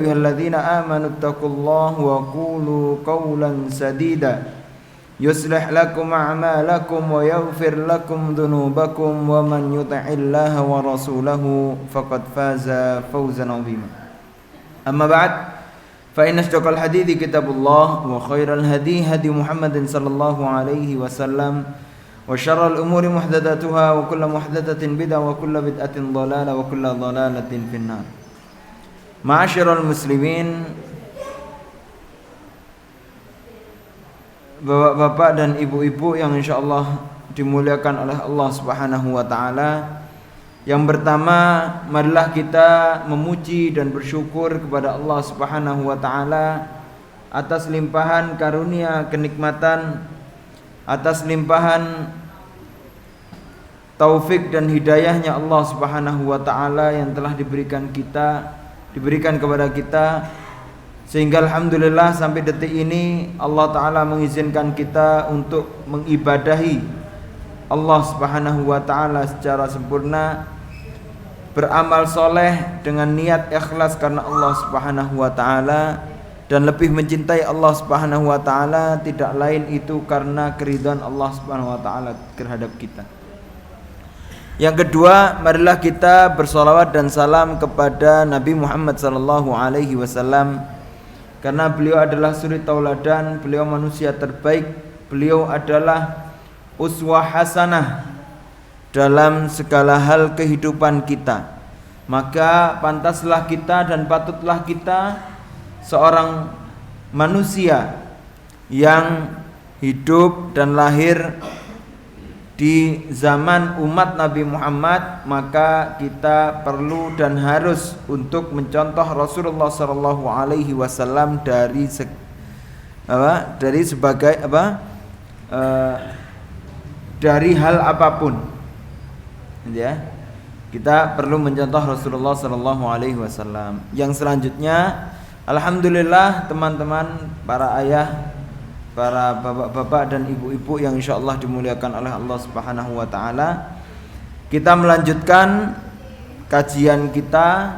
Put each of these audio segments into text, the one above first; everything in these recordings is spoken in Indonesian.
أيها الذين آمنوا اتقوا الله وقولوا قولا سديدا يصلح لكم أعمالكم ويغفر لكم ذنوبكم ومن يطع الله ورسوله فقد فاز فوزا عظيما. أما بعد فإن أصدق الحديث كتاب الله وخير الهدي هدي محمد صلى الله عليه وسلم وشر الأمور محدثاتها وكل محدثة بدعة وكل بدعة ضلالة وكل ضلالة في النار. Ma'asyiral muslimin, bapak-bapak dan ibu-ibu yang insyaallah dimuliakan oleh Allah Subhanahu wa taala. Yang pertama, marilah kita memuji dan bersyukur kepada Allah Subhanahu wa taala atas limpahan karunia kenikmatan, atas limpahan taufik dan hidayahnya Allah Subhanahu wa taala yang telah diberikan kepada kita, sehingga alhamdulillah sampai detik ini Allah Ta'ala mengizinkan kita untuk mengibadahi Allah Subhanahu wa Ta'ala secara sempurna, beramal soleh dengan niat ikhlas karena Allah Subhanahu wa Ta'ala, dan lebih mencintai Allah Subhanahu wa Ta'ala tidak lain itu karena keridhaan Allah Subhanahu wa Ta'ala terhadap kita. Yang kedua, marilah kita bersolawat dan salam kepada Nabi Muhammad sallallahu alaihi wasallam, karena beliau adalah suri tauladan, beliau manusia terbaik, beliau adalah uswah hasanah dalam segala hal kehidupan kita. Maka pantaslah kita dan patutlah kita, seorang manusia yang hidup dan lahir di zaman umat Nabi Muhammad, maka kita perlu dan harus untuk mencontoh Rasulullah sallallahu alaihi wasallam dari hal apapun. Ya. Kita perlu mencontoh Rasulullah sallallahu alaihi wasallam. Yang selanjutnya, alhamdulillah teman-teman, para ayah, para bapak-bapak dan ibu-ibu yang insyaallah dimuliakan oleh Allah Subhanahu wa taala, kita melanjutkan kajian kita,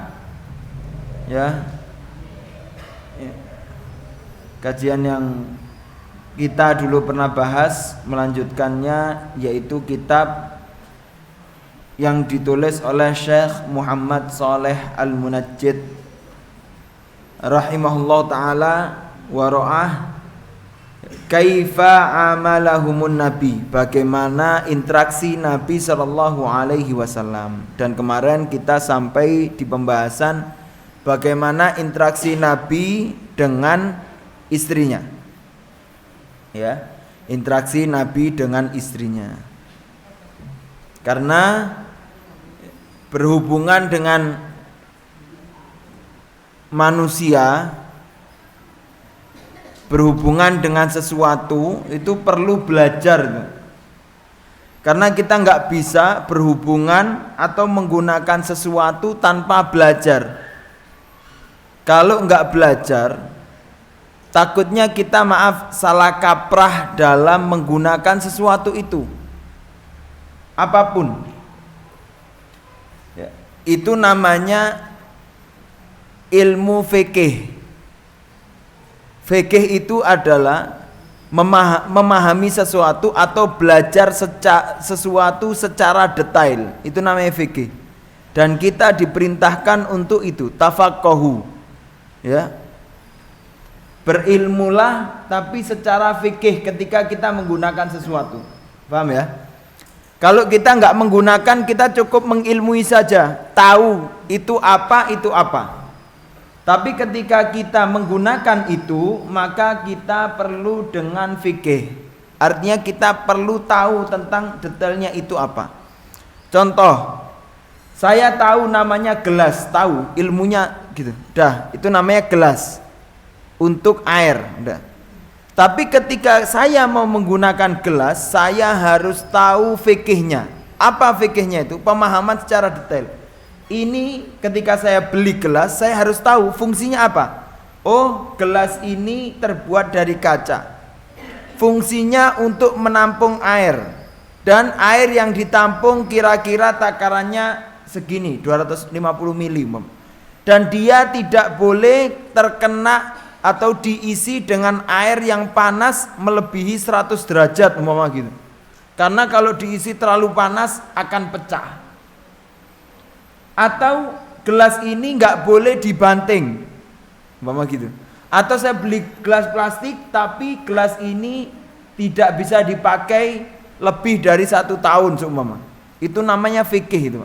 ya. Kajian yang kita dulu pernah bahas, melanjutkannya, yaitu kitab yang ditulis oleh Syekh Muhammad Shalih Al-Munajjid rahimahullah taala wa ra'ah, Kaifa amalahumun nabi, bagaimana interaksi Nabi sallallahu alaihi wasallam. Dan kemarin kita sampai di pembahasan bagaimana interaksi Nabi dengan istrinya. Ya, interaksi Nabi dengan istrinya. Karena berhubungan dengan manusia, berhubungan dengan sesuatu itu perlu belajar. Karena kita nggak bisa berhubungan atau menggunakan sesuatu tanpa belajar. Kalau nggak belajar, takutnya kita salah kaprah dalam menggunakan sesuatu itu, apapun. Ya, itu namanya ilmu fikih. Fikih itu adalah memahami sesuatu atau belajar sesuatu secara detail. Itu namanya fikih. Dan kita diperintahkan untuk itu, tafaqahu. Ya. Berilmulah tapi secara fikih ketika kita menggunakan sesuatu. Paham ya? Kalau kita enggak menggunakan, kita cukup mengilmui saja, tahu itu apa. Tapi ketika kita menggunakan itu, maka kita perlu dengan fikih. Artinya kita perlu tahu tentang detailnya itu apa. Contoh, saya tahu namanya gelas, tahu ilmunya gitu. Dah, itu namanya gelas untuk air, dah. Tapi ketika saya mau menggunakan gelas, saya harus tahu fikihnya. Apa fikihnya itu? Pemahaman secara detail. Ini ketika saya beli gelas, saya harus tahu fungsinya apa. Oh, gelas ini terbuat dari kaca. Fungsinya untuk menampung air. Dan air yang ditampung kira-kira takarannya segini, 250 ml. dan dia tidak boleh terkena atau diisi dengan air yang panas melebihi 100 derajat umpama gitu. Karena kalau diisi terlalu panas akan pecah. Atau gelas ini nggak boleh dibanting umpama gitu. Atau saya beli gelas plastik tapi gelas ini tidak bisa dipakai lebih dari 1 tahun seumpama. Itu namanya fikih itu.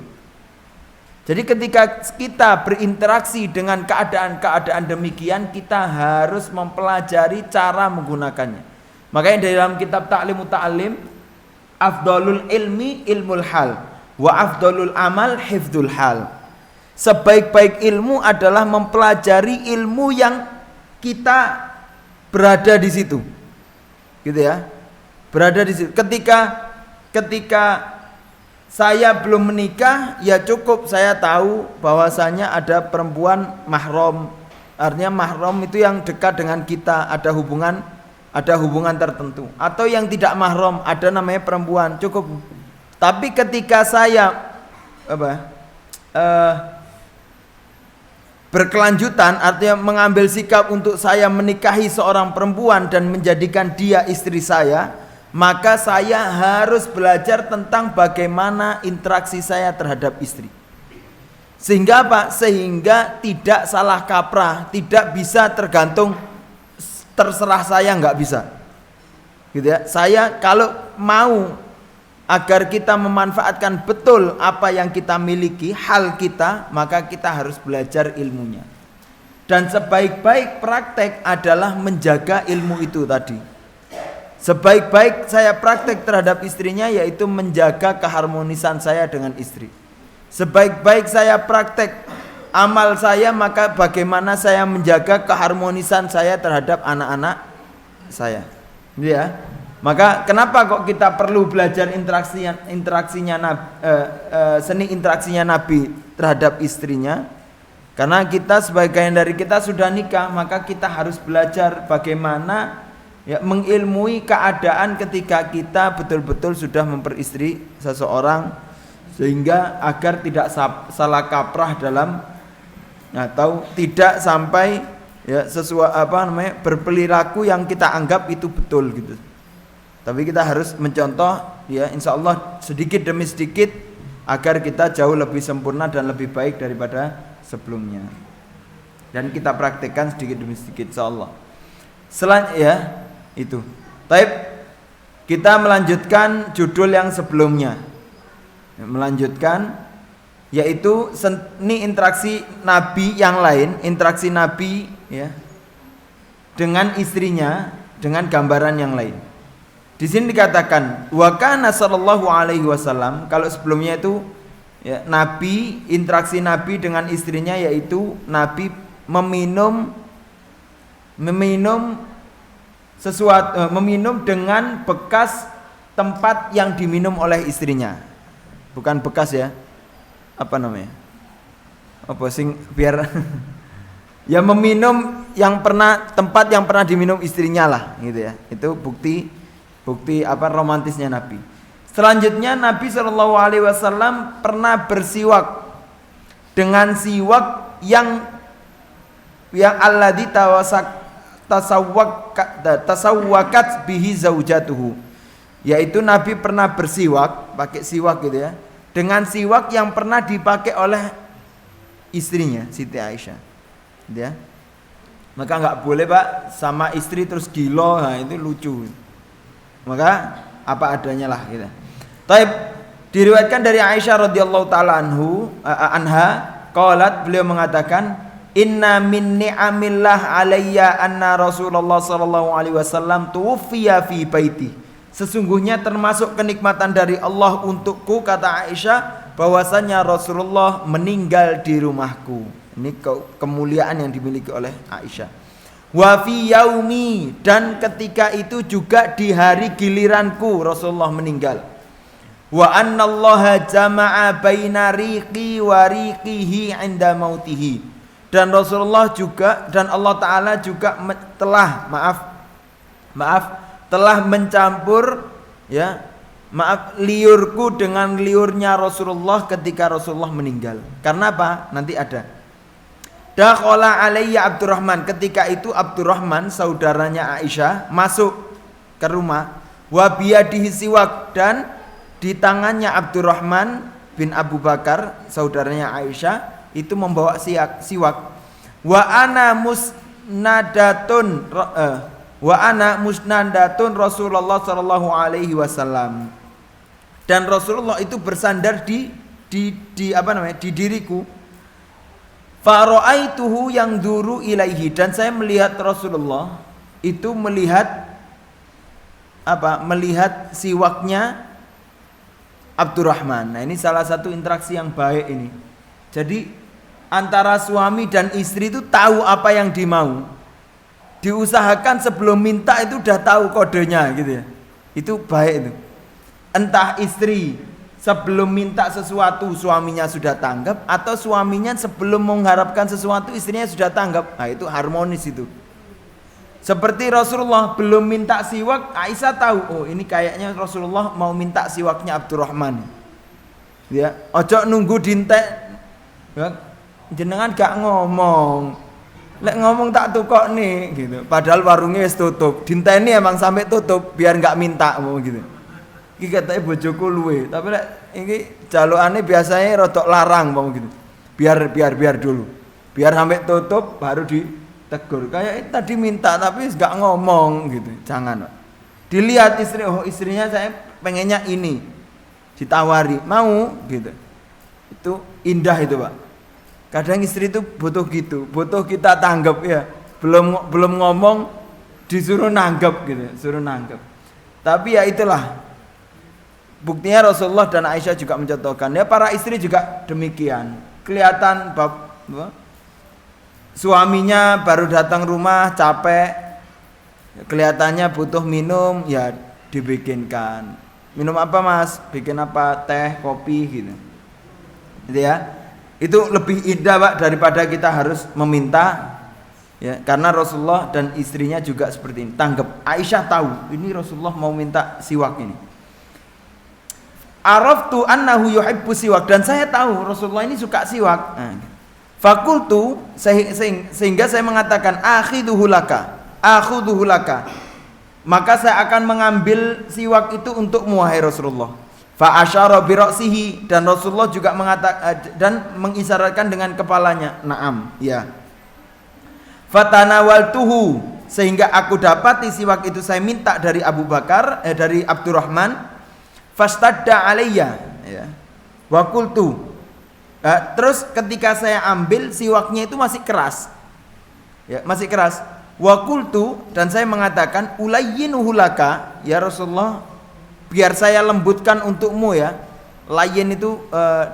Jadi ketika kita berinteraksi dengan keadaan-keadaan demikian, kita harus mempelajari cara menggunakannya. Makanya dalam kitab Ta'lim Muta'allim, afdalul ilmi ilmul hal, wa afdalul amal hifdzul hal. Sebaik-baik ilmu adalah mempelajari ilmu yang kita berada di situ. Gitu ya. Berada di situ. Ketika saya belum menikah, ya cukup saya tahu bahwasanya ada perempuan mahram. Artinya mahram itu yang dekat dengan kita, ada hubungan tertentu. Atau yang tidak mahram, ada namanya perempuan, cukup. Tapi ketika saya berkelanjutan, artinya mengambil sikap untuk saya menikahi seorang perempuan dan menjadikan dia istri saya, maka saya harus belajar tentang bagaimana interaksi saya terhadap istri. Sehingga apa? Sehingga tidak salah kaprah, tidak bisa tergantung terserah saya, nggak bisa. Gitu ya. Saya kalau mau agar kita memanfaatkan betul apa yang kita miliki, hal kita, maka kita harus belajar ilmunya. Dan sebaik-baik praktek adalah menjaga ilmu itu tadi. Sebaik-baik saya praktek terhadap istrinya yaitu menjaga keharmonisan saya dengan istri. Sebaik-baik saya praktek amal saya, maka bagaimana saya menjaga keharmonisan saya terhadap anak-anak saya. Ya. Maka kenapa kok kita perlu belajar seni interaksinya Nabi terhadap istrinya? Karena kita sebagian dari kita sudah nikah, maka kita harus belajar bagaimana ya, mengilmui keadaan ketika kita betul-betul sudah memperistri seseorang, sehingga agar tidak salah kaprah dalam atau tidak sampai ya berperilaku yang kita anggap itu betul gitu. Tapi kita harus mencontoh ya, insya Allah sedikit demi sedikit agar kita jauh lebih sempurna dan lebih baik daripada sebelumnya. Dan kita praktekkan sedikit demi sedikit insya Allah. Selanjutnya itu. Baik, kita melanjutkan judul yang sebelumnya. Melanjutkan yaitu seni interaksi Nabi yang lain, interaksi Nabi ya dengan istrinya dengan gambaran yang lain. Di sini dikatakan wa kana sallallahu alaihi wasallam, kalau sebelumnya itu ya, Nabi, interaksi Nabi dengan istrinya yaitu Nabi meminum sesuatu, meminum dengan bekas tempat yang diminum oleh istrinya. Bukan bekas ya. Apa namanya? Apa sing biar ya meminum tempat yang pernah diminum istrinya lah gitu ya. Itu bukti romantisnya Nabi. Selanjutnya Nabi SAW pernah bersiwak dengan siwak yang alladzi tasawwakat bihi zaujatuhu, yaitu Nabi pernah bersiwak, pakai siwak gitu ya, dengan siwak yang pernah dipakai oleh istrinya Siti Aisyah gitu ya. Maka nggak boleh Pak sama istri terus gilo, nah itu lucu. Maka apa adanya lah gitu. Taib, diriwayatkan dari Aisyah radhiyallahu taala anha, qalat, beliau mengatakan, inna min ni'amillah alayya anna Rasulullah sallallahu alaihi wasallam tuwfiya fi baiti. Sesungguhnya termasuk kenikmatan dari Allah untukku, kata Aisyah, bahwasanya Rasulullah meninggal di rumahku. Ini kemuliaan yang dimiliki oleh Aisyah. Wa fi yaumi, dan ketika itu juga di hari giliranku Rasulullah meninggal. Wa annallaha jama'a baina riqi wa riqihi 'inda mautihi. Dan Rasulullah juga, dan Allah Ta'ala juga telah mencampur ya, liurku dengan liurnya Rasulullah ketika Rasulullah meninggal. Karena apa? Nanti ada. Dakhala alayya Abdurrahman, ketika itu Abdurrahman saudaranya Aisyah masuk ke rumah, wa biyadihi siwak, dan di tangannya Abdurrahman bin Abu Bakar saudaranya Aisyah itu membawa siwak. Wa ana musnadatun Rasulullah sallallahu alaihi wasallam, dan Rasulullah itu bersandar di diriku. Fara'aituhu yang duru ilaihi, dan saya melihat Rasulullah itu melihat siwaknya Abdurrahman. Nah, ini salah satu interaksi yang baik ini. Jadi antara suami dan istri itu tahu apa yang dimau. Diusahakan sebelum minta itu udah tahu kodenya gitu ya. Itu baik itu. Entah istri sebelum minta sesuatu suaminya sudah tanggap, atau suaminya sebelum mengharapkan sesuatu istrinya sudah tanggap. Nah, itu harmonis itu. Seperti Rasulullah belum minta siwak, Aisyah tahu, oh ini kayaknya Rasulullah mau minta siwaknya Abdurrahman. Ya, ojo nunggu dintek. Ya, jenengan gak ngomong. Lek ngomong tak tukok nih gitu. Padahal warungnya wis tutup. Dinteni emang sampai tutup biar gak minta mau gitu. Iki katanya bojoku luwe, tapi lek iki jalukane biasanya rodok larang mau gitu. Biar dulu. Biar sampai tutup baru ditegur. Kayak tadi minta tapi enggak ngomong gitu. Jangan, Pak. Dilihat istri, oh istrinya saya pengennya ini. Ditawari, mau gitu. Itu indah itu, Pak. Kadang istri itu butuh gitu, butuh kita tanggap ya. Belum ngomong disuruh nanggap gitu, suruh nanggap. Tapi ya itulah. Buktinya Rasulullah dan Aisyah juga mencontohkan. Ya para istri juga demikian. Kelihatan suaminya baru datang rumah capek, kelihatannya butuh minum, ya dibikinkan. Minum apa mas? Bikin apa? Teh, kopi gitu. Gitu ya. Itu lebih indah Pak daripada kita harus meminta. Ya, karena Rasulullah dan istrinya juga seperti ini. Tanggap. Aisyah tahu ini Rasulullah mau minta siwak ini. Araftu annahu yuhibbu siwak, dan saya tahu Rasulullah ini suka siwak. Fakultu, sehingga saya mengatakan akhidhuhu laka. Maka saya akan mengambil siwak itu untukmu wahai Rasulullah. Fa asyara bi ra'sihi, dan Rasulullah juga mengatakan dan mengisyaratkan dengan kepalanya. Naam, ya. Fatanawaltuhu, sehingga aku dapati siwak itu saya minta dari dari Abdurrahman. Fastadda alayya, ya. Wa qultu, terus ketika saya ambil siwaknya itu masih keras. Ya, masih keras. Wa qultu, dan saya mengatakan ulayyinuhu laka, ya Rasulullah, biar saya lembutkan untukmu ya. Layyin itu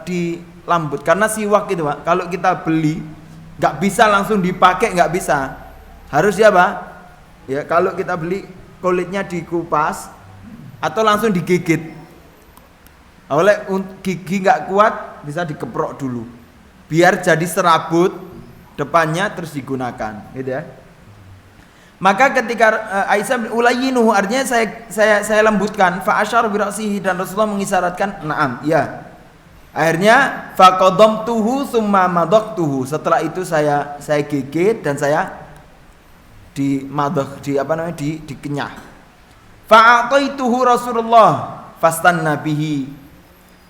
dilambut, karena siwak itu Pak, kalau kita beli enggak bisa langsung dipakai, enggak bisa. Harus ya Pak. Ya, kalau kita beli kulitnya dikupas atau langsung digigit. Oleh gigi nggak kuat bisa dikeprok dulu, biar jadi serabut depannya terus digunakan, gitu ya. Maka ketika Aisyah ulayyinuhu, artinya saya lembutkan, fa asyara bi ra'sihi, dan Rasulullah mengisyaratkan na'am, ya. Akhirnya faqadamtuhu tsumma madaqtuhu, setelah itu saya gigit dan saya dikenyah. Fa'ataituhu Rasulullah fastanna bihi.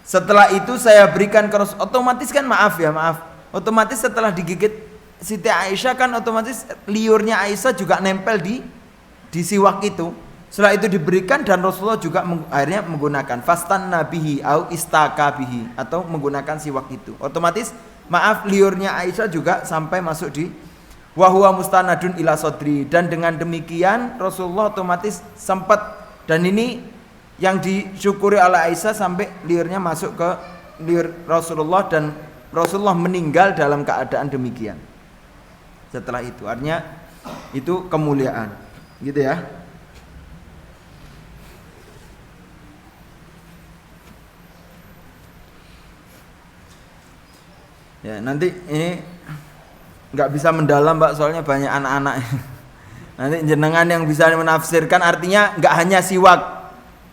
Setelah itu saya berikan ke Rasul. Otomatis kan maaf. Otomatis setelah digigit Siti Aisyah kan otomatis liurnya Aisyah juga nempel di siwak itu. Setelah itu diberikan dan Rasulullah juga akhirnya menggunakan fastanna bihi au istaka bihi, atau menggunakan siwak itu. Otomatis maaf liurnya Aisyah juga sampai masuk di wa huwa mustanadun ila sadri, dan dengan demikian Rasulullah otomatis sempat, dan ini yang disyukuri oleh Aisyah sampai liurnya masuk ke liur Rasulullah, dan Rasulullah meninggal dalam keadaan demikian. Setelah itu artinya itu kemuliaan, gitu ya. Ya, nanti ini nggak bisa mendalam Mbak, soalnya banyak anak-anak. Nanti jenengan yang bisa menafsirkan, artinya nggak hanya siwak.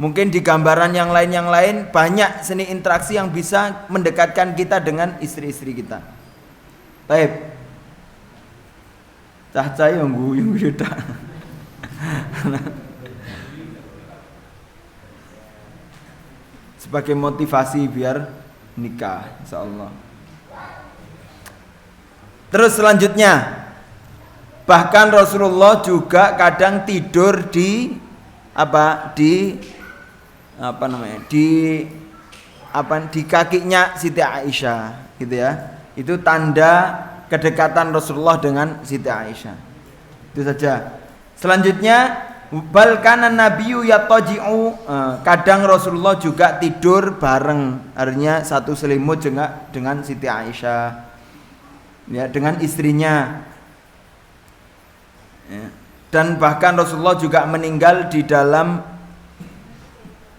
Mungkin di gambaran yang lain banyak seni interaksi yang bisa mendekatkan kita dengan istri-istri kita. Baik. Cah-cah yang guyu-guyu tak. Sebagai motivasi biar nikah insyaallah. Terus selanjutnya, bahkan Rasulullah juga kadang tidur di di kakinya Siti Aisyah gitu ya. Itu tanda kedekatan Rasulullah dengan Siti Aisyah. Itu saja. Selanjutnya, bal kana nabiyyu yataji'u, kadang Rasulullah juga tidur bareng, artinya satu selimut juga dengan Siti Aisyah. Ya, dengan istrinya. Ya. Dan bahkan Rasulullah juga meninggal di dalam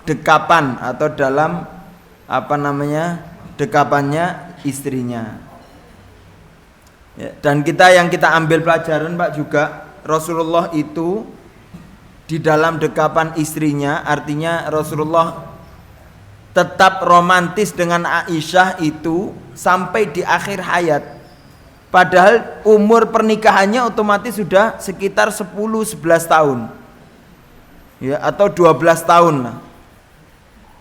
dekapan atau dalam dekapannya istrinya. Ya, dan yang kita ambil pelajaran Pak juga, Rasulullah itu di dalam dekapan istrinya, artinya Rasulullah tetap romantis dengan Aisyah itu sampai di akhir hayat. Padahal umur pernikahannya otomatis sudah sekitar 10-11 tahun. Ya, atau 12 tahun lah.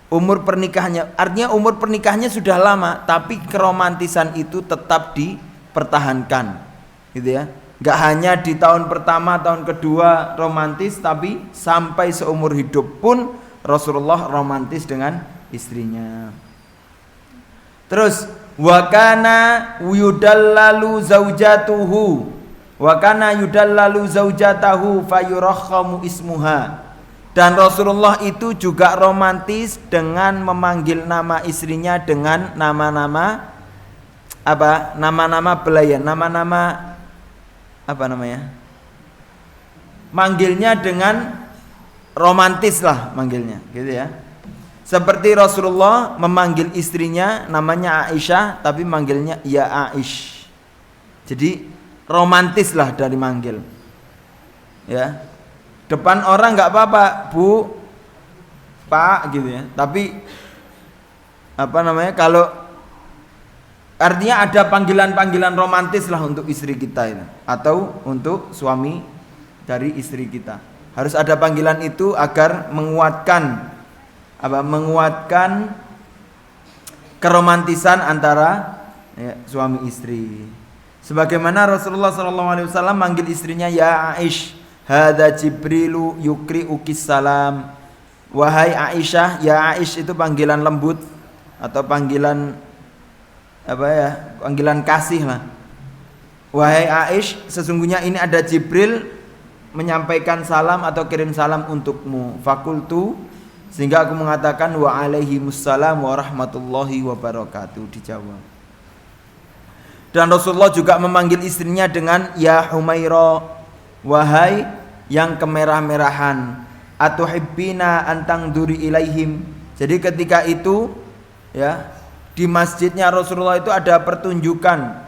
Umur pernikahannya, artinya umur pernikahannya sudah lama, tapi keromantisan itu tetap dipertahankan. Gitu ya. Gak hanya di tahun pertama, tahun kedua romantis, tapi sampai seumur hidup pun Rasulullah romantis dengan istrinya. Terus wa kana yudallalu zaujatuhu fayurakhamu ismuha. Dan Rasulullah itu juga romantis dengan memanggil nama istrinya dengan nama-nama belayan, manggilnya dengan romantis lah manggilnya, gitu ya. Seperti Rasulullah memanggil istrinya namanya Aisyah, tapi manggilnya ya Aish. Jadi romantis lah dari manggil. Ya, depan orang nggak apa-apa, Bu, Pak, gitu ya. Tapi kalau artinya ada panggilan-panggilan romantis lah untuk istri kita itu, atau untuk suami dari istri kita. Harus ada panggilan itu agar menguatkan keromantisan antara suami istri. Sebagaimana Rasulullah SAW manggil istrinya ya Aish, hadza Jibrilu yukri'uki salam. Wahai Aisyah, ya Aish itu panggilan lembut atau panggilan panggilan kasih lah. Wahai Aish, sesungguhnya ini ada Jibril menyampaikan salam atau kirim salam untukmu. Fakultu, sehingga aku mengatakan wa alaihimussalam wa rahmatullahi wabarakatuh, dijawab. Dan Rasulullah juga memanggil istrinya dengan ya Humaira, wahai yang kemerah-merahan, atuhibbina antang duri ilaihim. Jadi ketika itu ya, di masjidnya Rasulullah itu ada pertunjukan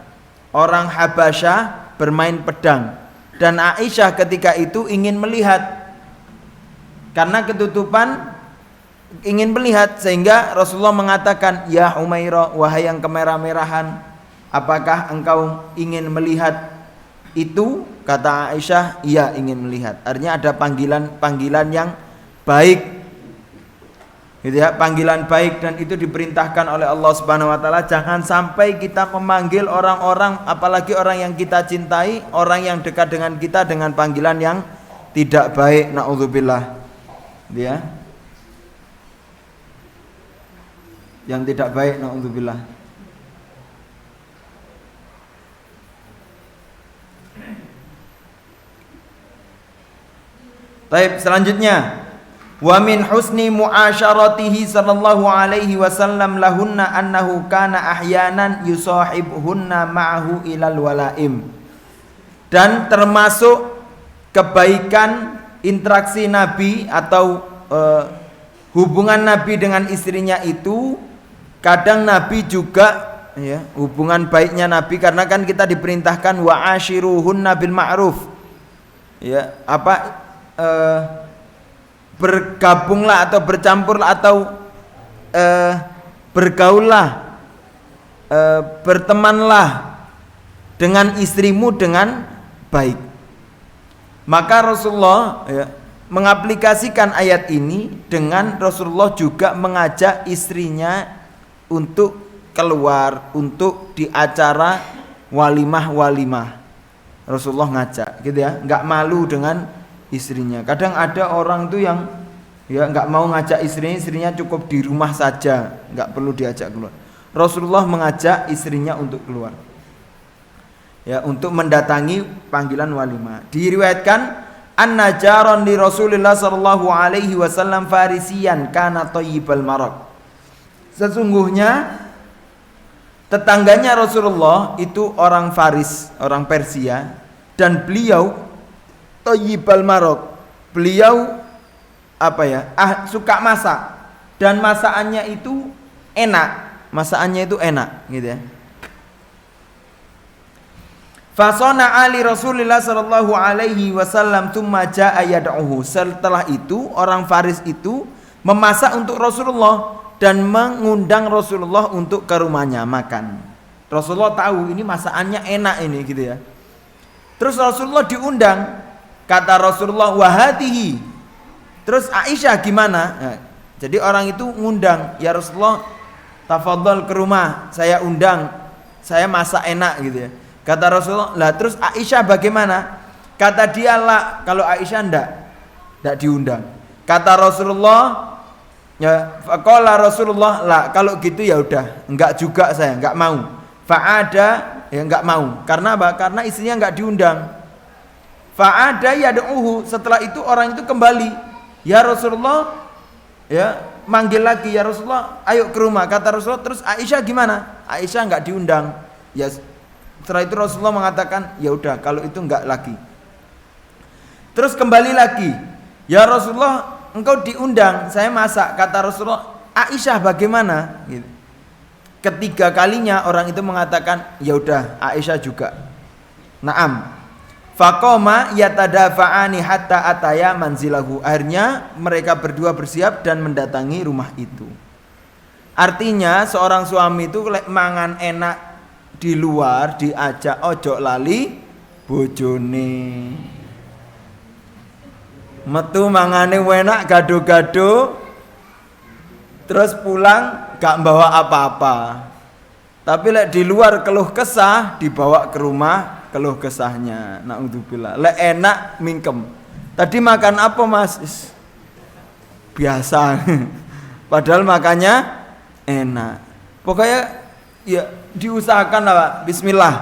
orang Habasyah bermain pedang, dan Aisyah ketika itu ingin melihat karena ketutupan, ingin melihat, sehingga Rasulullah mengatakan ya Humaira, wahai yang kemerah-merahan, apakah engkau ingin melihat itu? Kata Aisyah, iya ingin melihat. Artinya ada panggilan yang baik, gitu ya, panggilan baik, dan itu diperintahkan oleh Allah Subhanahu wa taala. Jangan sampai kita memanggil orang-orang, apalagi orang yang kita cintai, orang yang dekat dengan kita, dengan panggilan yang tidak baik, naudzubillah. Ya, yang tidak baik, naudzubillah. Baik, selanjutnya, wa min husni muasyaratihi sallallahu alaihi wasallam lahunna annahu kana ahyanan yusahibhunna ma'ahu ilal walaim. Dan termasuk kebaikan interaksi Nabi atau hubungan Nabi dengan istrinya itu, kadang Nabi juga ya, hubungan baiknya Nabi, karena kan kita diperintahkan wa ashiruhunna bil ma'ruf. Ya, bergabunglah atau bercampurlah atau bergaullah, bertemanlah dengan istrimu dengan baik. Maka Rasulullah mengaplikasikan ayat ini dengan Rasulullah juga mengajak istrinya untuk keluar untuk di acara walimah. Rasulullah ngajak gitu ya, nggak malu dengan istrinya. Kadang ada orang tuh yang nggak mau ngajak istrinya cukup di rumah saja, nggak perlu diajak keluar. Rasulullah mengajak istrinya untuk keluar. Ya, untuk mendatangi panggilan walimah. Diriwayatkan an-najaron li Rasulillah sallallahu alaihi wasallam farisiyan kana thayyibal maraq. Sesungguhnya tetangganya Rasulullah itu orang Faris, orang Persia, dan beliau thayyibal maraq. Beliau suka masak dan masakannya itu enak, gitu ya. Fasona ali Rasulillah sallallahu alaihi wasallam tsumma jaa yad'uhu. Setelah itu orang Faris itu memasak untuk Rasulullah dan mengundang Rasulullah untuk ke rumahnya makan. Rasulullah tahu ini masakannya enak ini gitu ya. Terus Rasulullah diundang, kata Rasulullah wahatihi. Terus Aisyah gimana? Nah, jadi orang itu ngundang, ya Rasulullah tafadhol ke rumah, saya undang, saya masak enak gitu ya. Kata Rasulullah, lah terus Aisyah bagaimana? Kata dia lah, kalau Aisyah ndak diundang. Kata Rasulullah, ya faqala Rasulullah, lah kalau gitu ya udah, enggak juga saya, enggak mau. Fa'ada, ya enggak mau. Karena apa? Karena istrinya enggak diundang. Fa'ada yad'uhu, setelah itu orang itu kembali. Ya Rasulullah, ya manggil lagi, ya Rasulullah, ayo ke rumah. Kata Rasulullah, terus Aisyah gimana? Aisyah enggak diundang. Ya setelah itu Rasulullah mengatakan, ya udah kalau itu enggak lagi. Terus kembali lagi, ya Rasulullah, engkau diundang, saya masak. Kata Rasulullah, Aisyah bagaimana? Gitu. Ketiga kalinya orang itu mengatakan, ya udah Aisyah juga. Naam. Faqoma yatadafa'ani hatta ataya manzilahu. Akhirnya mereka berdua bersiap dan mendatangi rumah itu. Artinya seorang suami itu mangan enak di luar diajak ojo lali bojone. Metu mangane enak gado-gado terus pulang gak bawa apa-apa. Tapi lek di luar keluh kesah dibawa ke rumah keluh kesahnya. Naudzubillah. Lek enak mingkem. Tadi makan apa Mas? Biasa. Padahal makannya enak. Pokoknya ya diusahakan lah Pak. Bismillah.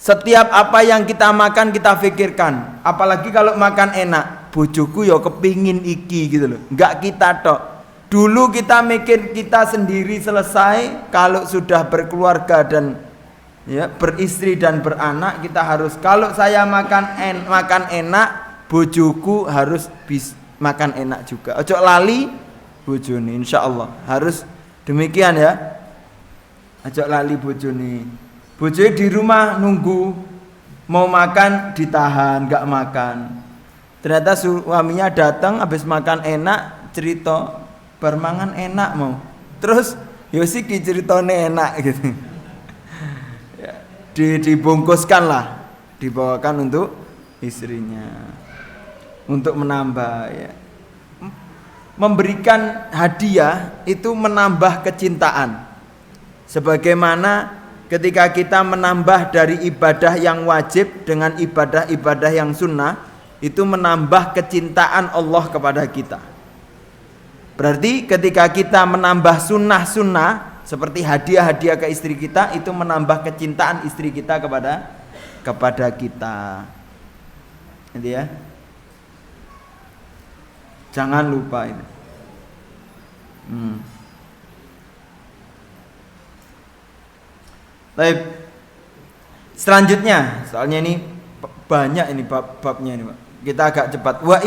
Setiap apa yang kita makan kita pikirkan. Apalagi kalau makan enak. Bojoku ya kepingin iki gitu loh. Enggak kita tok. Dulu kita mikir kita sendiri selesai. Kalau sudah berkeluarga dan ya beristri dan beranak, kita harus, kalau saya makan enak, bojoku harus makan enak juga. Ojo lali bojone, insyaallah harus demikian ya. Ojo lali bojone. Bojone di rumah nunggu mau makan ditahan, enggak makan. Ternyata suaminya datang habis makan enak, cerita bermangan enak mau. Terus yo siki ceritane enak gitu. Dibungkuskan lah, dibawakan untuk istrinya untuk menambah ya. Memberikan hadiah itu menambah kecintaan. Sebagaimana ketika kita menambah dari ibadah yang wajib dengan ibadah-ibadah yang sunnah, itu menambah kecintaan Allah kepada kita. Berarti ketika kita menambah sunnah-sunnah seperti hadiah-hadiah ke istri kita, itu menambah kecintaan istri kita kepada kita. Gitu ya. Jangan lupa itu. Baik. Selanjutnya, soalnya ini banyak ini bab-babnya ini, Pak. Kita agak cepat. Wa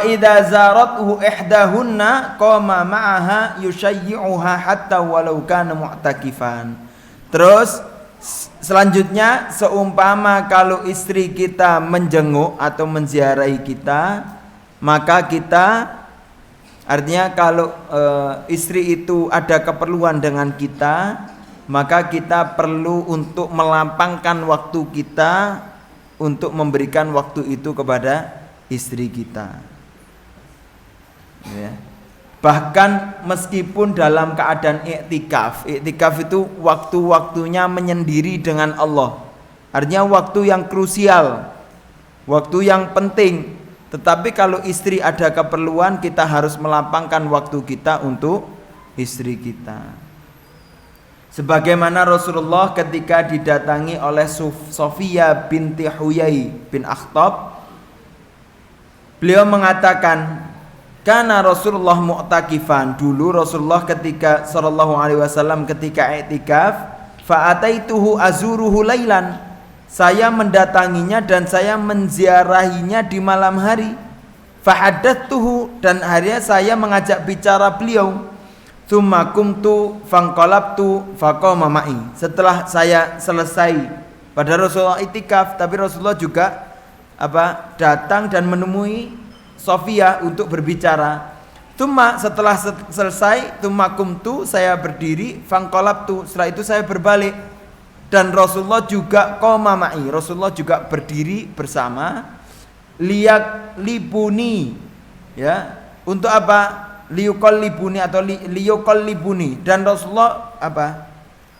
idza zarathu ihdahunna qama ma'aha yushayyi'uha hatta walau kana mu'takifan. Terus selanjutnya, seumpama kalau istri kita menjenguk atau menziarahi kita, maka kita, artinya kalau istri itu ada keperluan dengan kita, maka kita perlu untuk melapangkan waktu kita untuk memberikan waktu itu kepada istri kita. Ya. Bahkan meskipun dalam keadaan iktikaf itu waktu-waktunya menyendiri dengan Allah. Artinya waktu yang krusial, waktu yang penting. Tetapi kalau istri ada keperluan, kita harus melapangkan waktu kita untuk istri kita. Sebagaimana Rasulullah ketika didatangi oleh Sofia binti Huyai bin Akhtab, beliau mengatakan, karena Rasulullah mu'takifan, dulu Rasulullah ketika sallallahu alaihi wasallam ketika i'tikaf, fa ataituhu azuruhu lailan, saya mendatanginya dan saya menziarahinya di malam hari. Fa haddatsuhu, dan akhirnya saya mengajak bicara beliau. Tsumma qumtu fanqalabtu faqama ma'i. Setelah saya selesai, pada Rasulullah i'tikaf, tapi Rasulullah juga datang dan menemui Sofia untuk berbicara. Setelah selesai, qumtu, saya berdiri, fanqalabtu, setelah itu saya berbalik, dan Rasulullah juga qama ma'i, Rasulullah juga berdiri bersama, libuni, ya, untuk apa? Liyuqallibuni atau liyuqallibuni, dan Rasulullah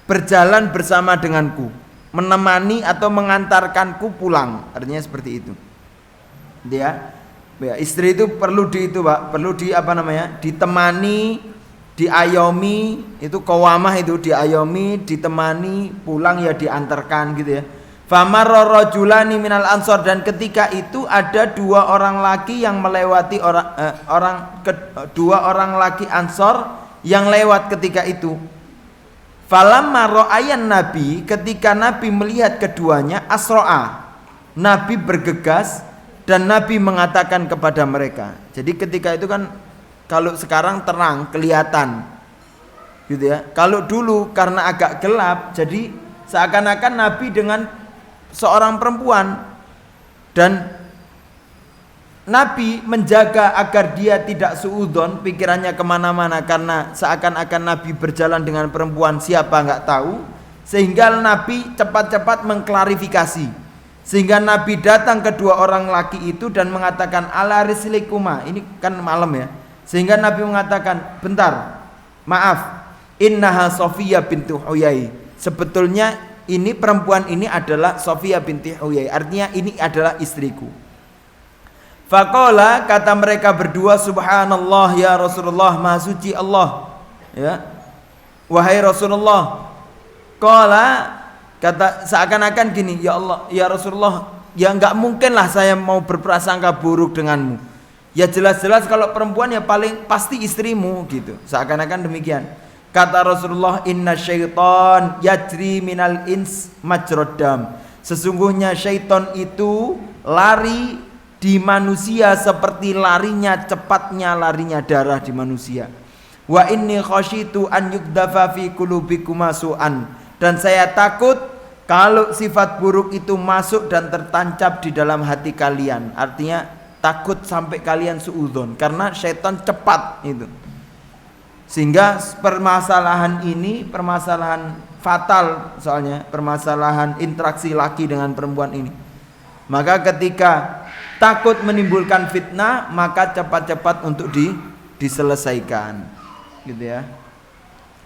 berjalan bersama denganku, menemani atau mengantarkanku pulang, artinya seperti itu. Dia ya, istri itu perlu ditemani, diayomi, itu qawamah, itu diayomi, ditemani, pulang ya diantarkan gitu ya. Famarra rajulani minal ansor, dan ketika itu ada dua orang laki yang melewati dua orang laki Ansor yang lewat ketika itu. Falamma ra'ayan Nabi, ketika Nabi melihat keduanya, asro'a, Nabi bergegas dan Nabi mengatakan kepada mereka. Jadi ketika itu kan, kalau sekarang terang kelihatan gitu ya. Kalau dulu karena agak gelap, jadi seakan-akan Nabi dengan seorang perempuan, dan Nabi menjaga agar dia tidak suudzon, pikirannya kemana-mana, karena seakan-akan Nabi berjalan dengan perempuan, siapa nggak tahu, sehingga Nabi cepat-cepat mengklarifikasi, sehingga Nabi datang kedua orang laki itu dan mengatakan ala rislikuma, ini kan malam ya, sehingga Nabi mengatakan, bentar, maaf, innaha Sofia bintu Huyai, sebetulnya ini perempuan ini adalah Sofia binti Huyai, artinya ini adalah istriku. Faqala, kata mereka berdua, subhanallah ya Rasulullah, maha suci Allah, ya, wahai Rasulullah. Qala, kata seakan-akan gini, ya Allah, ya Rasulullah, ya enggak mungkin lah saya mau berprasangka buruk denganmu. Ya jelas-jelas kalau perempuan ya paling pasti istrimu gitu. Seakan-akan demikian. Kata Rasulullah, inna syaitan yajri minal ins majrodam. Sesungguhnya syaitan itu lari di manusia seperti cepatnya larinya darah di manusia. Wa inni khasyitu an yukdafa fi qulubikuma su'an. Dan saya takut kalau sifat buruk itu masuk dan tertancap di dalam hati kalian. Artinya takut sampai kalian suudzon, karena syaitan cepat itu. Sehingga permasalahan ini permasalahan fatal, soalnya permasalahan interaksi laki dengan perempuan ini. Maka ketika takut menimbulkan fitnah, maka cepat-cepat untuk diselesaikan, gitu ya.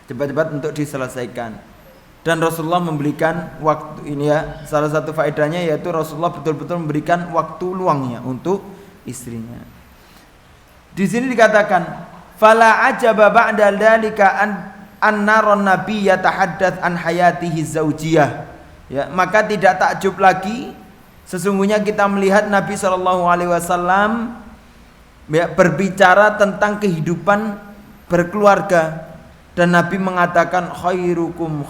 Cepat-cepat untuk diselesaikan. Dan Rasulullah memberikan waktu ini ya, salah satu faedahnya yaitu Rasulullah betul-betul memberikan waktu luangnya untuk istrinya. Di sini dikatakan, fala ajaba ba'da dzalika an naron nabi yatahaddath an hayatihi zaujiyah. Ya, maka tidak takjub lagi, sesungguhnya kita melihat Nabi SAW berbicara tentang kehidupan berkeluarga, dan Nabi mengatakan khairukum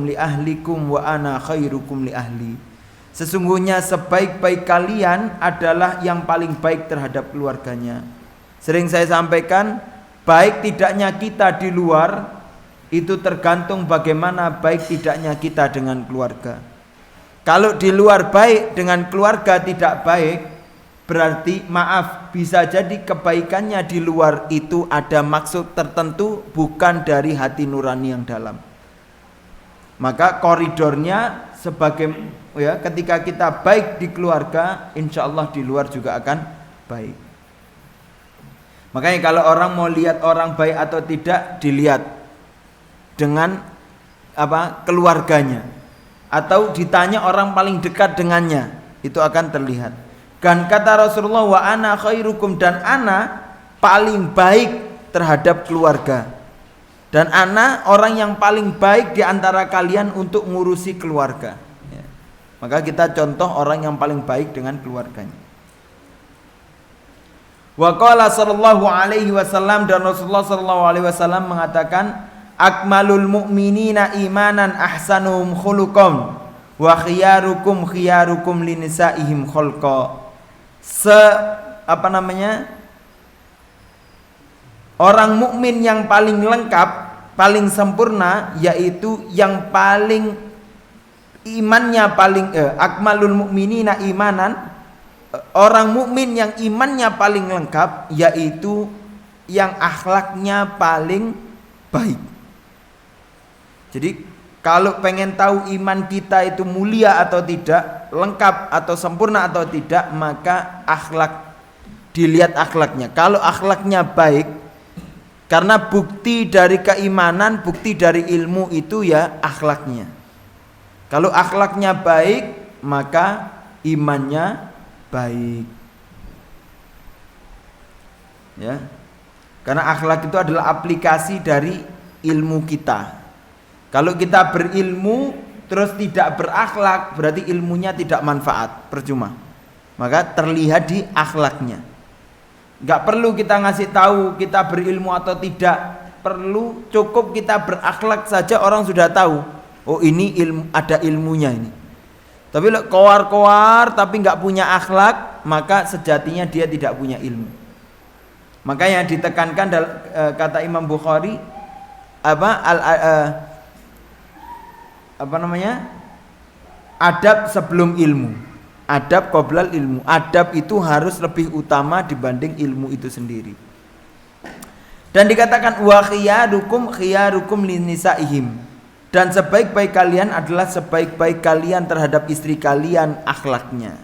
li ahlikum wa ana khairukum li ahli. Sesungguhnya sebaik-baik kalian adalah yang paling baik terhadap keluarganya. Sering saya sampaikan, baik tidaknya kita di luar itu tergantung bagaimana baik tidaknya kita dengan keluarga. Kalau di luar baik, dengan keluarga tidak baik, berarti maaf, bisa jadi kebaikannya di luar itu ada maksud tertentu, bukan dari hati nurani yang dalam. Maka koridornya ya, ketika kita baik di keluarga, insya Allah di luar juga akan baik. Makanya kalau orang mau lihat orang baik atau tidak, dilihat dengan keluarganya, atau ditanya orang paling dekat dengannya, itu akan terlihat. Dan kata Rasulullah, wa ana khairukum, dan ana paling baik terhadap keluarga, dan ana orang yang paling baik di antara kalian untuk ngurusi keluarga. Ya. Maka kita contoh orang yang paling baik dengan keluarganya. Wa qala sallallahu alaihi wasallam, dan Rasulullah sallallahu alaihi wasallam mengatakan, akmalul mu'minina imanan ahsanuhum khuluqan wa khiyarukum khiyarukum linisaihim khulqa. Orang mukmin yang paling lengkap, paling sempurna, yaitu yang paling imannya paling akmalul mu'minina imanan, orang mukmin yang imannya paling lengkap, yaitu yang akhlaknya paling baik. Jadi kalau pengen tahu iman kita itu mulia atau tidak, lengkap atau sempurna atau tidak, maka akhlak, dilihat akhlaknya. Kalau akhlaknya baik, karena bukti dari keimanan, bukti dari ilmu itu ya akhlaknya. Kalau akhlaknya baik, maka imannya baik. Ya. Karena akhlak itu adalah aplikasi dari ilmu kita. Kalau kita berilmu terus tidak berakhlak, berarti ilmunya tidak manfaat, percuma. Maka terlihat di akhlaknya. Gak perlu kita ngasih tahu kita berilmu atau tidak, perlu cukup kita berakhlak saja orang sudah tahu. Oh ini ilmu, ada ilmunya ini. Tapi koar-koar tapi nggak punya akhlak, maka sejatinya dia tidak punya ilmu. Makanya ditekankan kata Imam Bukhari adab sebelum ilmu, adab qoblal ilmu. Adab itu harus lebih utama dibanding ilmu itu sendiri. Dan dikatakan wa khiyarukum khiyarukum linisaihim, dan sebaik-baik kalian adalah sebaik-baik kalian terhadap istri kalian akhlaknya.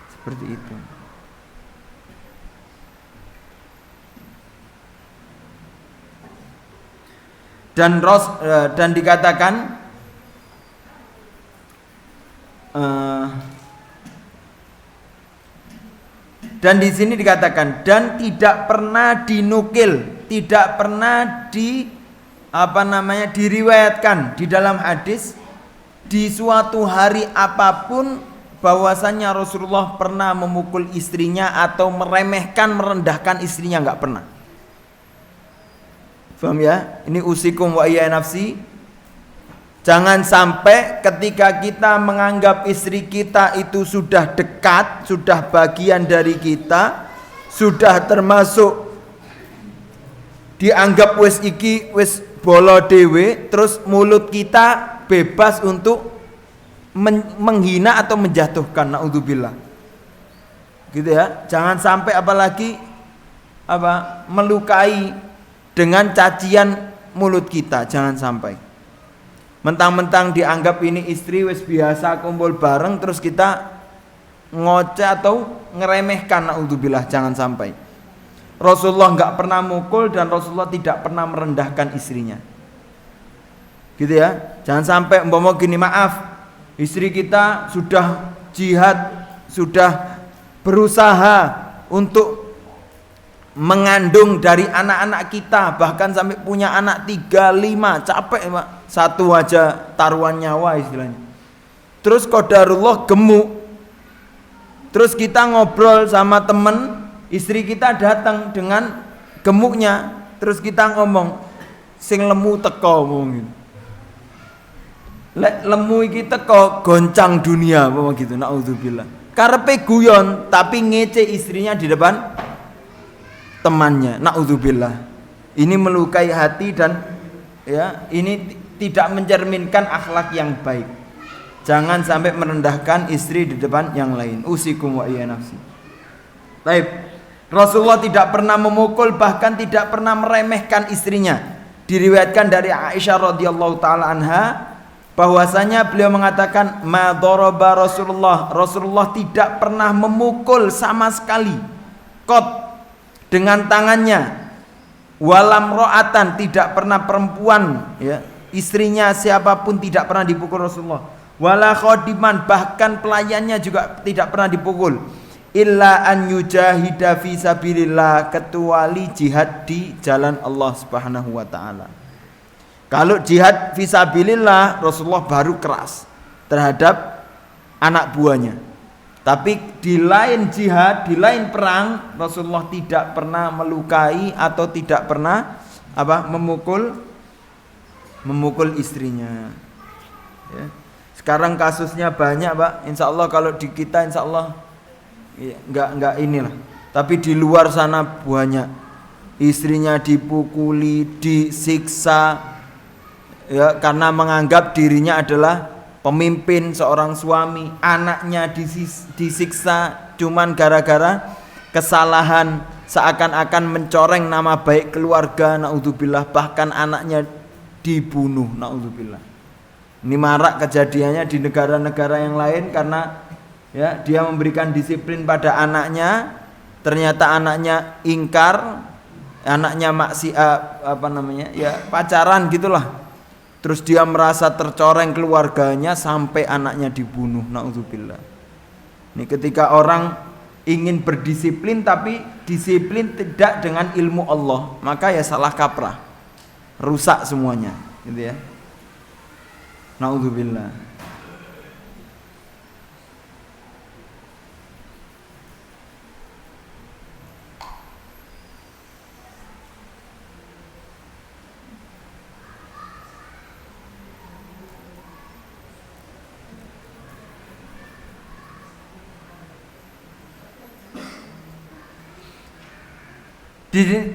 Seperti itu. Dan dikatakan dan di sini dikatakan, dan tidak pernah dinukil, tidak pernah diriwayatkan di dalam hadis di suatu hari apapun bahwasannya Rasulullah pernah memukul istrinya atau meremehkan, merendahkan istrinya, enggak pernah. Paham ya? Ini usikum wa iya nafsi. Jangan sampai ketika kita menganggap istri kita itu sudah dekat, sudah bagian dari kita, sudah termasuk dianggap wis iki wis bolo dewe, terus mulut kita bebas untuk menghina atau menjatuhkan, naudzubillah. Gitu ya. Jangan sampai apalagi melukai dengan cacian mulut kita, jangan sampai. Mentang-mentang dianggap ini istri wis biasa kumpul bareng terus kita ngoceh atau ngeremehkan, naudzubillah, jangan sampai. Rasulullah enggak pernah mukul dan Rasulullah tidak pernah merendahkan istrinya. Gitu ya. Jangan sampai umpama gini, maaf, istri kita sudah jihad, sudah berusaha untuk mengandung dari anak-anak kita, bahkan sampai punya anak 3, 5, capek Pak, satu aja taruhan nyawa istilahnya. Terus qadarullah gemuk, terus kita ngobrol sama temen, istri kita datang dengan gemuknya, terus kita ngomong sing lemu teko, ngomong gitu. Lek lemu iki teko goncang dunia, ngomong gitu, naudzubillah. Karepe guyon tapi ngece istrinya di depan temannya, naudzubillah. Ini melukai hati dan ya, ini tidak mencerminkan akhlak yang baik. Jangan sampai merendahkan istri di depan yang lain. Usikum wa iya nafsi. Baik. Rasulullah tidak pernah memukul, bahkan tidak pernah meremehkan istrinya. Diriwayatkan dari Aisyah radhiyallahu taala anha, bahwasanya beliau mengatakan ma daraba Rasulullah tidak pernah memukul sama sekali dengan tangannya, walam ro'atan tidak pernah perempuan ya, istrinya siapapun tidak pernah dipukul Rasulullah, wala khodiman bahkan pelayannya juga tidak pernah dipukul, illa an yujahida fi sabilillah kecuali jihad di jalan Allah Subhanahu wa taala. Kalau jihad fisabilillah Rasulullah baru keras terhadap anak buahnya. Tapi di lain jihad, di lain perang Rasulullah tidak pernah melukai atau tidak pernah memukul istrinya. Ya. Sekarang kasusnya banyak, Pak. Insya Allah kalau di kita insya Allah ya, enggak inilah. Tapi di luar sana banyak. Istrinya dipukuli, disiksa. Ya, karena menganggap dirinya adalah pemimpin, seorang suami, anaknya disiksa cuman gara-gara kesalahan, seakan-akan mencoreng nama baik keluarga, naudzubillah, bahkan anaknya dibunuh, naudzubillah. Ini marak kejadiannya di negara-negara yang lain karena ya dia memberikan disiplin pada anaknya, ternyata anaknya ingkar, anaknya pacaran gitulah. Terus dia merasa tercoreng keluarganya sampai anaknya dibunuh, naudzubillah. Ini ketika orang ingin berdisiplin tapi disiplin tidak dengan ilmu Allah, maka ya salah kaprah, rusak semuanya, gitu ya. Naudzubillah.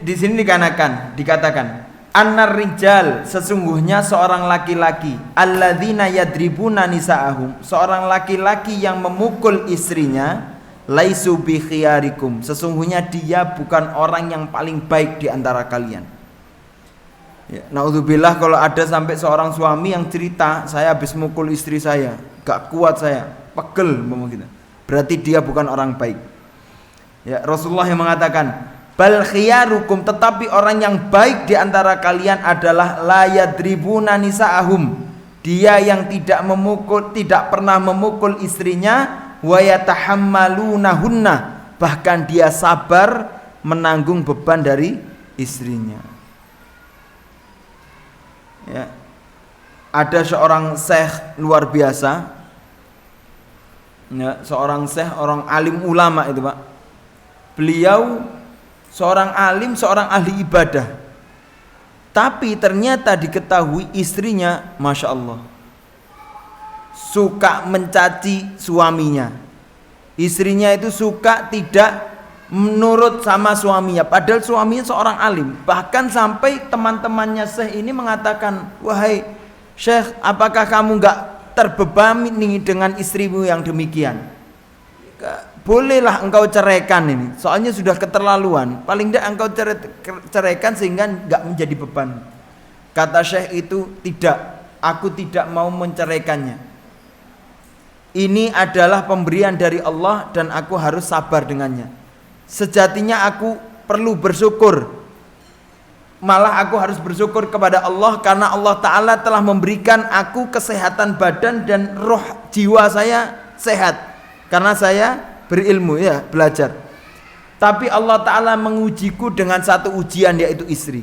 Di sini dikatakan annar rijal, sesungguhnya seorang laki-laki, alladzina yadribuna nisa'ahum, seorang laki-laki yang memukul istrinya, laisu bi khiyarikum, sesungguhnya dia bukan orang yang paling baik di antara kalian. Ya, naudzubillah kalau ada sampai seorang suami yang cerita, saya habis mukul istri saya, gak kuat saya, pegel gitu. Berarti dia bukan orang baik. Ya, Rasulullah yang mengatakan bal khiyarukum, tetapi orang yang baik di antara kalian adalah la yadribuna nisa'ahum, dia yang tidak pernah memukul istrinya, wa yatahammalunahunna, bahkan dia sabar menanggung beban dari istrinya. Ya. Ada seorang syekh luar biasa. Ya, seorang syekh, orang alim ulama itu, Pak. Beliau seorang alim, seorang ahli ibadah. Tapi ternyata diketahui istrinya, Masya Allah, suka mencaci suaminya. Istrinya itu suka tidak menurut sama suaminya, padahal suaminya seorang alim. Bahkan sampai teman-temannya Syekh ini mengatakan, wahai Syekh, apakah kamu gak terbebani dengan istrimu yang demikian? Bolehlah engkau ceraikan ini, soalnya sudah keterlaluan. Paling tidak engkau ceraikan sehingga enggak menjadi beban. Kata Syekh itu, tidak, aku tidak mau menceraikannya. Ini adalah pemberian dari Allah dan aku harus sabar dengannya. Sejatinya aku perlu bersyukur. Malah aku harus bersyukur kepada Allah karena Allah Ta'ala telah memberikan aku kesehatan badan dan roh jiwa saya sehat. Karena saya berilmu, ya, belajar. Tapi Allah Ta'ala mengujiku dengan satu ujian, yaitu istri.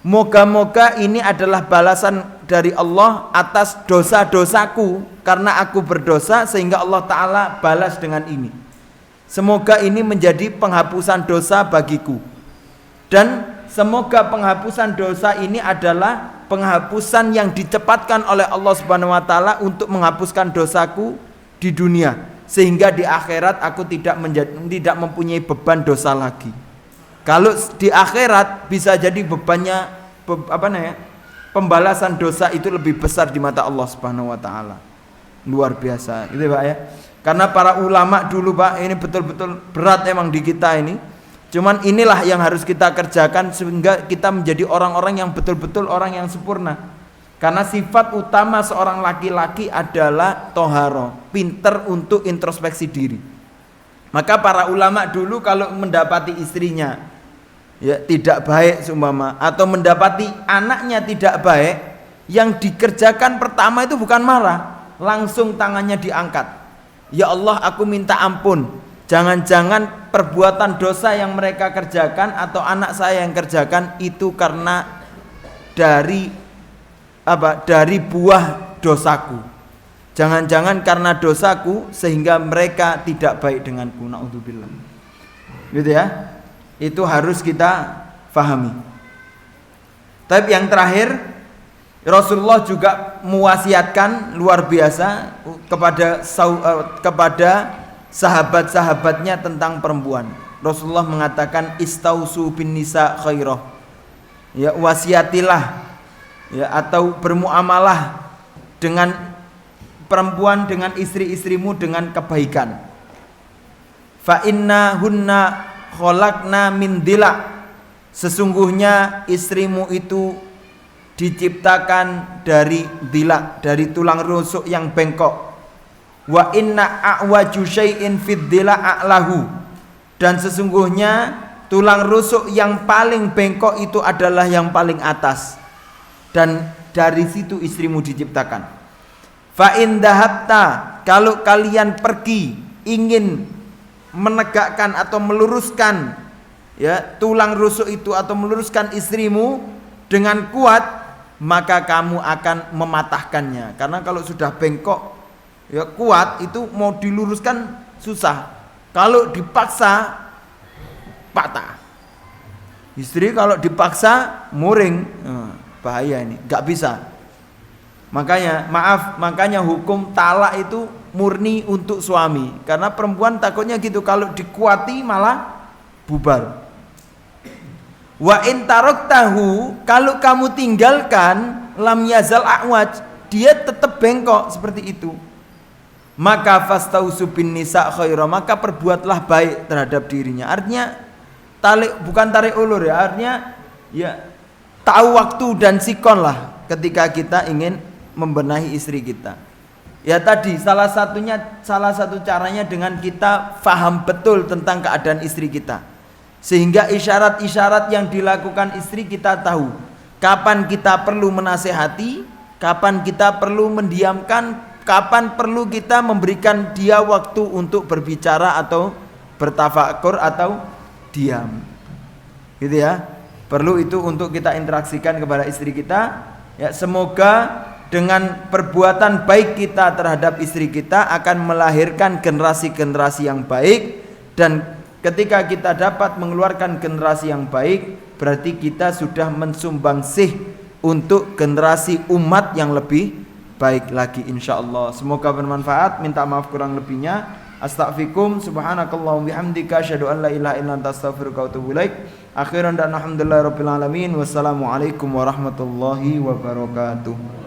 Moga-moga ini adalah balasan dari Allah atas dosa-dosaku, karena aku berdosa sehingga Allah Ta'ala balas dengan ini. Semoga ini menjadi penghapusan dosa bagiku, dan semoga penghapusan dosa ini adalah penghapusan yang dicepatkan oleh Allah Subhanahu wa Ta'ala untuk menghapuskan dosaku di dunia, sehingga di akhirat aku tidak mempunyai beban dosa lagi. Kalau di akhirat bisa jadi bebannya pembalasan dosa itu lebih besar di mata Allah Subhanahu wa Ta'ala. Luar biasa, gitu Pak ya. Karena para ulama dulu, Pak, ini betul-betul berat emang di kita ini. Cuman inilah yang harus kita kerjakan sehingga kita menjadi orang-orang yang betul-betul orang yang sempurna. Karena sifat utama seorang laki-laki adalah toharo, pinter untuk introspeksi diri. Maka para ulama dulu kalau mendapati istrinya ya tidak baik seumpama, atau mendapati anaknya tidak baik, yang dikerjakan pertama itu bukan marah, langsung tangannya diangkat. Ya Allah, aku minta ampun. Jangan-jangan perbuatan dosa yang mereka kerjakan atau anak saya yang kerjakan itu karena dari buah dosaku. Jangan-jangan karena dosaku sehingga mereka tidak baik denganku. Naudzubillah. Gitu ya. Itu harus kita fahami. Tapi yang terakhir, Rasulullah juga mewasiatkan luar biasa kepada sahabat-sahabatnya tentang perempuan. Rasulullah mengatakan istausu bin nisa khairah. Ya, wasiatilah ya, atau bermuamalah dengan perempuan, dengan istri-istrimu dengan kebaikan. Fa inna hunna khalaqna min dila. Sesungguhnya istrimu itu diciptakan dari dila, dari tulang rusuk yang bengkok. Wa inna a'waju syai'in fid dila a'lahu. Dan sesungguhnya tulang rusuk yang paling bengkok itu adalah yang paling atas. Dan dari situ istrimu diciptakan. Fa in dahabta, kalau kalian pergi ingin menegakkan atau meluruskan ya tulang rusuk itu atau meluruskan istrimu dengan kuat, maka kamu akan mematahkannya. Karena kalau sudah bengkok ya kuat itu mau diluruskan susah. Kalau dipaksa patah. Istri kalau dipaksa muring, bahaya ini, nggak bisa. Makanya hukum talak itu murni untuk suami. Karena perempuan takutnya gitu, kalau dikuati malah bubar. Wa in taraktahu, kalau kamu tinggalkan, lam yazal a'waj, dia tetap bengkok seperti itu. Maka fastausu bin nisa khaira, maka perbuatlah baik terhadap dirinya. Artinya bukan tarik ulur ya, artinya ya tahu waktu dan sikon lah ketika kita ingin membenahi istri kita. Ya tadi salah satu caranya dengan kita faham betul tentang keadaan istri kita, sehingga isyarat-isyarat yang dilakukan istri kita tahu kapan kita perlu menasehati, kapan kita perlu mendiamkan, kapan perlu kita memberikan dia waktu untuk berbicara atau bertafakur atau diam. Gitu ya. Perlu itu untuk kita interaksikan kepada istri kita. Ya, semoga dengan perbuatan baik kita terhadap istri kita akan melahirkan generasi-generasi yang baik, dan ketika kita dapat mengeluarkan generasi yang baik, berarti kita sudah mensumbangsih untuk generasi umat yang lebih baik lagi insyaallah. Semoga bermanfaat. Minta maaf kurang lebihnya. Astaghfirukum subhanakallahumma bihamdika asyhadu an la ilaha illa anta astaghfiruka wa atubu ilaik. Akhiran dan alhamdulillahirabbil alamin. Wassalamualaikum warahmatullahi wabarakatuh.